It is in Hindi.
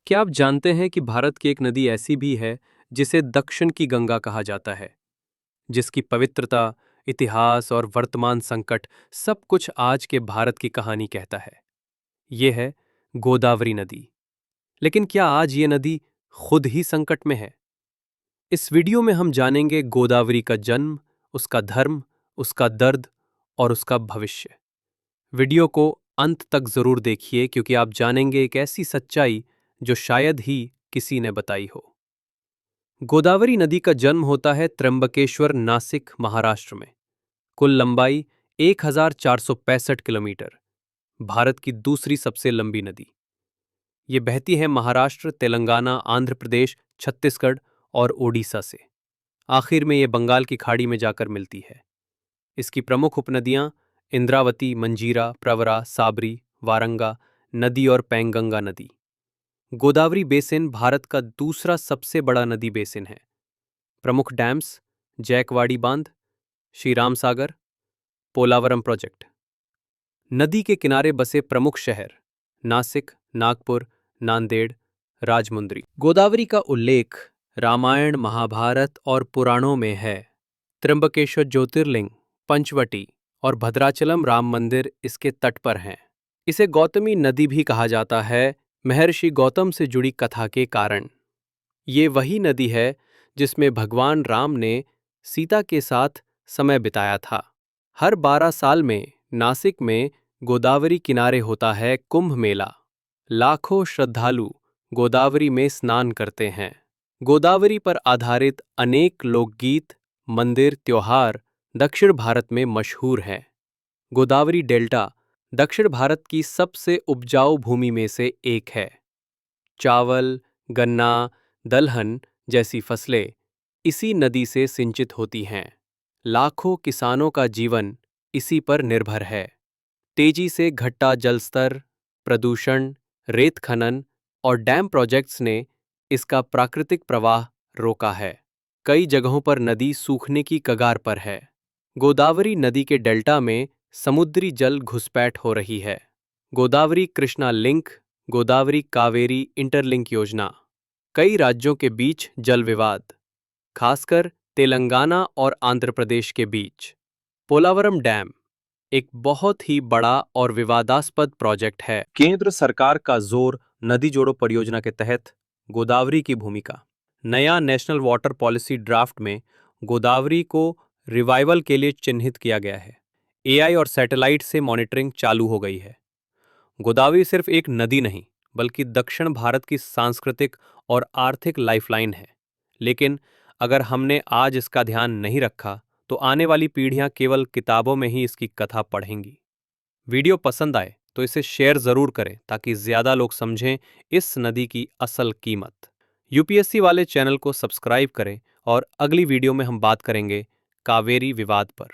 क्या आप जानते हैं कि भारत की एक नदी ऐसी भी है जिसे दक्षिण की गंगा कहा जाता है, जिसकी पवित्रता, इतिहास और वर्तमान संकट सब कुछ आज के भारत की कहानी कहता है। ये है गोदावरी नदी। लेकिन क्या आज ये नदी खुद ही संकट में है? इस वीडियो में हम जानेंगे गोदावरी का जन्म, उसका धर्म, उसका दर्द और उसका भविष्य। वीडियो को अंत तक जरूर देखिए क्योंकि आप जानेंगे एक ऐसी सच्चाई जो शायद ही किसी ने बताई हो। गोदावरी नदी का जन्म होता है त्र्यंबकेश्वर, नासिक, महाराष्ट्र में। कुल लंबाई 1465 किलोमीटर। भारत की दूसरी सबसे लंबी नदी। ये बहती है महाराष्ट्र, तेलंगाना, आंध्र प्रदेश, छत्तीसगढ़ और ओडिशा से। आखिर में ये बंगाल की खाड़ी में जाकर मिलती है। इसकी प्रमुख उपनदियां इंद्रावती, मंजीरा, प्रवरा, साबरी, वारंगा नदी और पैंगंगा नदी। गोदावरी बेसिन भारत का दूसरा सबसे बड़ा नदी बेसिन है। प्रमुख डैम्स जैकवाड़ी बांध, श्रीराम सागर, पोलावरम प्रोजेक्ट। नदी के किनारे बसे प्रमुख शहर नासिक, नागपुर, नांदेड़, राजमुंद्री। गोदावरी का उल्लेख रामायण, महाभारत और पुराणों में है। त्र्यंबकेश्वर ज्योतिर्लिंग, पंचवटी और भद्राचलम राम मंदिर इसके तट पर हैं। इसे गौतमी नदी भी कहा जाता है, महर्षि गौतम से जुड़ी कथा के कारण। ये वही नदी है जिसमें भगवान राम ने सीता के साथ समय बिताया था। हर 12 साल में नासिक में गोदावरी किनारे होता है कुंभ मेला। लाखों श्रद्धालु गोदावरी में स्नान करते हैं। गोदावरी पर आधारित अनेक लोकगीत, मंदिर, त्योहार दक्षिण भारत में मशहूर हैं। गोदावरी डेल्टा दक्षिण भारत की सबसे उपजाऊ भूमि में से एक है। चावल, गन्ना, दलहन जैसी फसलें इसी नदी से सिंचित होती हैं। लाखों किसानों का जीवन इसी पर निर्भर है। तेजी से घटता जल स्तर, प्रदूषण, रेत खनन और डैम प्रोजेक्ट्स ने इसका प्राकृतिक प्रवाह रोका है। कई जगहों पर नदी सूखने की कगार पर है। गोदावरी नदी के डेल्टा में समुद्री जल घुसपैठ हो रही है। गोदावरी कृष्णा लिंक, गोदावरी कावेरी इंटरलिंक योजना। कई राज्यों के बीच जल विवाद, खासकर तेलंगाना और आंध्र प्रदेश के बीच। पोलावरम डैम एक बहुत ही बड़ा और विवादास्पद प्रोजेक्ट है। केंद्र सरकार का जोर नदी जोड़ो परियोजना के तहत गोदावरी की भूमिका। नया नेशनल वाटर पॉलिसी ड्राफ्ट में गोदावरी को रिवाइवल के लिए चिन्हित किया गया है। एआई और सैटेलाइट से मॉनिटरिंग चालू हो गई है। गोदावरी सिर्फ एक नदी नहीं, बल्कि दक्षिण भारत की सांस्कृतिक और आर्थिक लाइफलाइन है। लेकिन अगर हमने आज इसका ध्यान नहीं रखा, तो आने वाली पीढ़ियां केवल किताबों में ही इसकी कथा पढ़ेंगी। वीडियो पसंद आए तो इसे शेयर जरूर करें ताकि ज्यादा लोग समझें इस नदी की असल कीमत। यूपीएससी वाले चैनल को सब्सक्राइब करें और अगली वीडियो में हम बात करेंगे कावेरी विवाद पर।